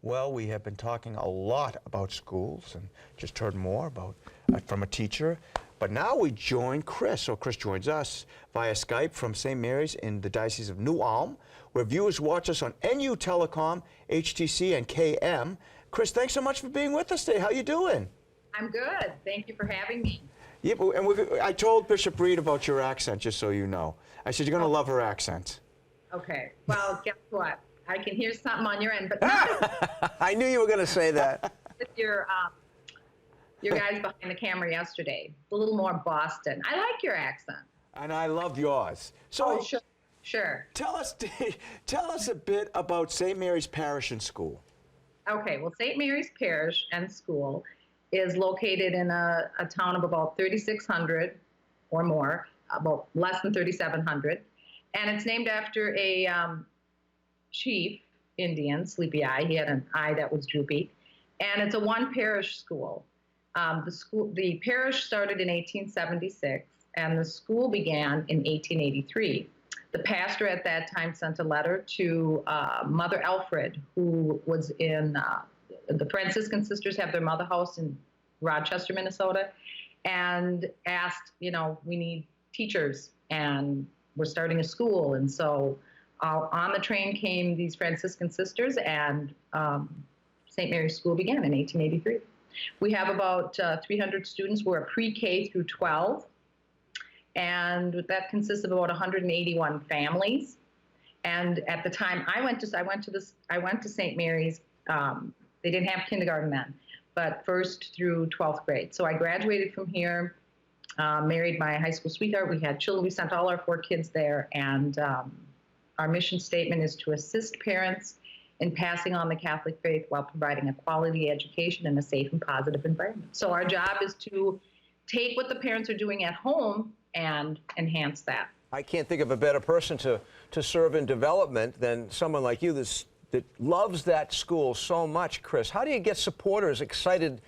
Well, we have been talking a lot about schools and just heard more about from a teacher. But now we join Chris. So Chris joins us via Skype from St. Mary's in the Diocese of New Ulm, where viewers watch us on NU Telecom, HTC, and KM. Chris, thanks so much for being with us today. How you doing? I'm good. Thank you for having me. Yeah, and I told Bishop Reed about your accent, just so you know. I said, you're going to love her accent. Okay. Well, guess what? I can hear something on your end, but not I knew you were going to say that. with your guys behind the camera yesterday. A little more Boston. I like your accent. And I love yours. So, sure. Sure. Tell us a bit about St. Mary's Parish and School. Okay. Well, St. Mary's Parish and School is located in a town of about 3,600 or more, about less than 3,700. And it's named after a chief Indian, Sleepy Eye. He had an eye that was droopy. And it's a one parish school. The parish started in 1876, and the school began in 1883. The pastor at that time sent a letter to Mother Alfred, who was in the Franciscan sisters have their mother house in Rochester, Minnesota, and asked, we need teachers, and we're starting a school. And so on the train came these Franciscan sisters, and St. Mary's School began in 1883. We have about 300 students. We're a pre-K through 12, and that consists of about 181 families. And at the time I went to St. Mary's. They didn't have kindergarten then, but first through 12th grade. So I graduated from here, married my high school sweetheart. We had children. We sent all our 4 kids there, and our mission statement is to assist parents in passing on the Catholic faith while providing a quality education in a safe and positive environment. So our job is to take what the parents are doing at home and enhance that. I can't think of a better person to serve in development than someone like you that loves that school so much, Chris. How do you get supporters excited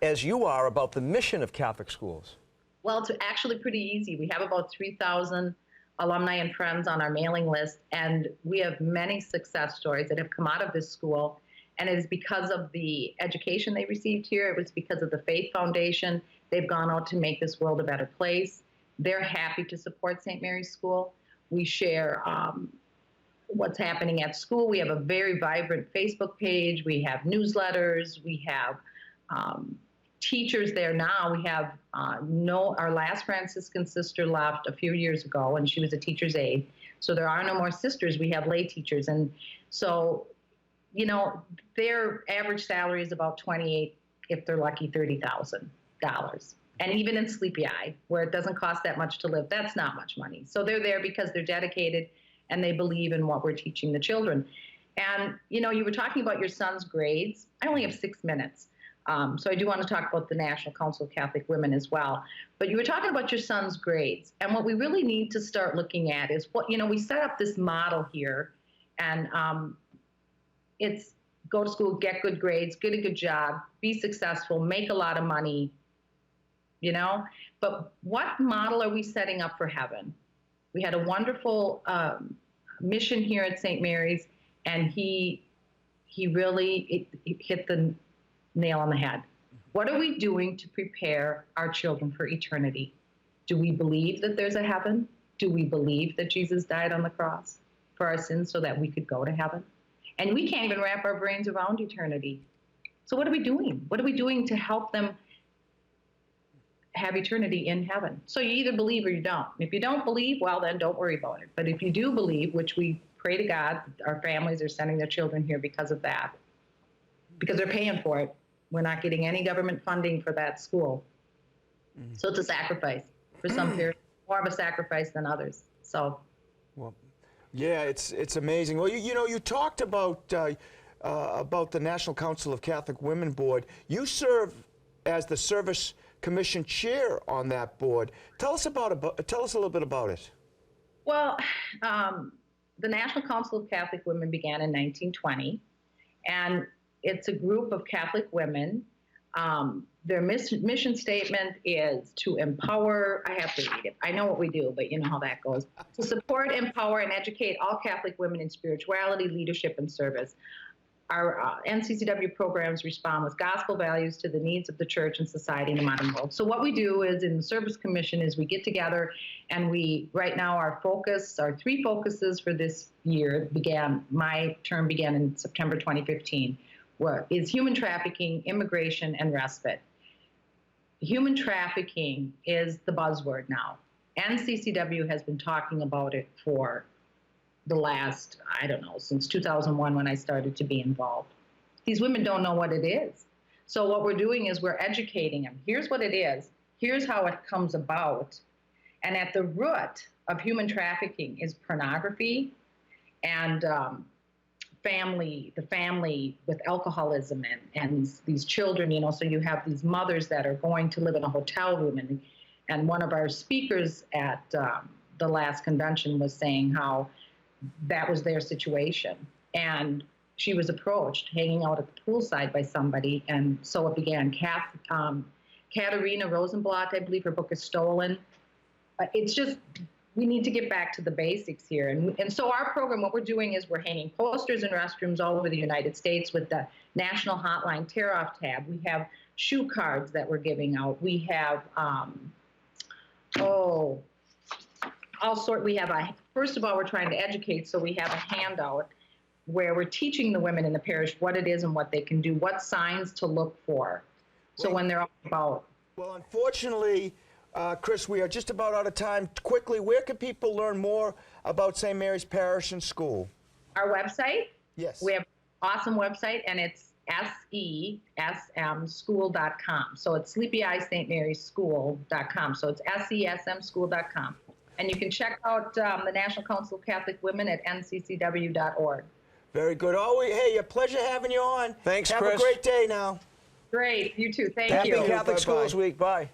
as you are about the mission of Catholic schools? Well, it's actually pretty easy. We have about 3,000 alumni and friends on our mailing list, and we have many success stories that have come out of this school, and it is because of the education they received here. It was because of the Faith Foundation. They've gone out to make this world a better place. They're happy to support St. Mary's School. We share what's happening at school. We have a very vibrant Facebook page. We have newsletters. We have teachers there now. We have our last Franciscan sister left a few years ago, and she was a teacher's aide. So there are no more sisters. We have lay teachers. And so, their average salary is about $28,000, if they're lucky, $30,000. And even in Sleepy Eye, where it doesn't cost that much to live, that's not much money. So they're there because they're dedicated and they believe in what we're teaching the children. And, you were talking about your son's grades. I only have 6 minutes. So I do want to talk about the National Council of Catholic Women as well. But you were talking about your son's grades. And what we really need to start looking at is we set up this model here, and it's go to school, get good grades, get a good job, be successful, make a lot of money, But what model are we setting up for heaven? We had a wonderful mission here at St. Mary's, and he really hit the nail on the head. What are we doing to prepare our children for eternity? Do we believe that there's a heaven? Do we believe that Jesus died on the cross for our sins so that we could go to heaven? And we can't even wrap our brains around eternity. So what are we doing? What are we doing to help them have eternity in heaven? So you either believe or you don't. If you don't believe, well, then don't worry about it. But if you do believe, which we pray to God, our families are sending their children here because of that, because they're paying for it. We're not getting any government funding for that school. So it's a sacrifice for some parents, more of a sacrifice than others. So, well, yeah, it's amazing. Well, you talked about the National Council of Catholic Women Board. You serve as the Service Commission Chair on that board. Tell us a little bit about it. Well, the National Council of Catholic Women began in 1920, and it's a group of Catholic women. Their mission statement is to empower, I have to read it. I know what we do, but you know how that goes. To support, empower, and educate all Catholic women in spirituality, leadership, and service. Our NCCW programs respond with gospel values to the needs of the church and society in the modern world. So what we do is in the Service Commission is we get together and right now our 3 focuses for this year my term began in September 2015, is human trafficking, immigration, and respite. Human trafficking is the buzzword now. NCCW has been talking about it for the last, I don't know, since 2001 when I started to be involved. These women don't know what it is. So what we're doing is we're educating them. Here's what it is. Here's how it comes about. And at the root of human trafficking is pornography and the family with alcoholism and these children, you know, so you have these mothers that are going to live in a hotel room. And one of our speakers at the last convention was saying how that was their situation. And she was approached, hanging out at the poolside by somebody, and so it began. Katerina Rosenblatt, I believe her book is stolen. It's just, we need to get back to the basics here. And so our program, what we're doing is we're hanging posters in restrooms all over the United States with the National Hotline Tear-Off tab. We have shoe cards that we're giving out. We have, first of all, we're trying to educate, so we have a handout where we're teaching the women in the parish what it is and what they can do, what signs to look for. So when they're about. Well, unfortunately, Chris, we are just about out of time. Quickly, where can people learn more about St. Mary's Parish and School? Our website? Yes. We have an awesome website, and it's SESMschool.com. So it's Sleepy Eye St. Mary's School.com. So it's SESMschool.com. And you can check out the National Council of Catholic Women at nccw.org. Very good. Hey, a pleasure having you on. Thanks, Have Chris. a great day now. Great. You too. Thank Happy you. Catholic Bye-bye. Schools Week. Bye.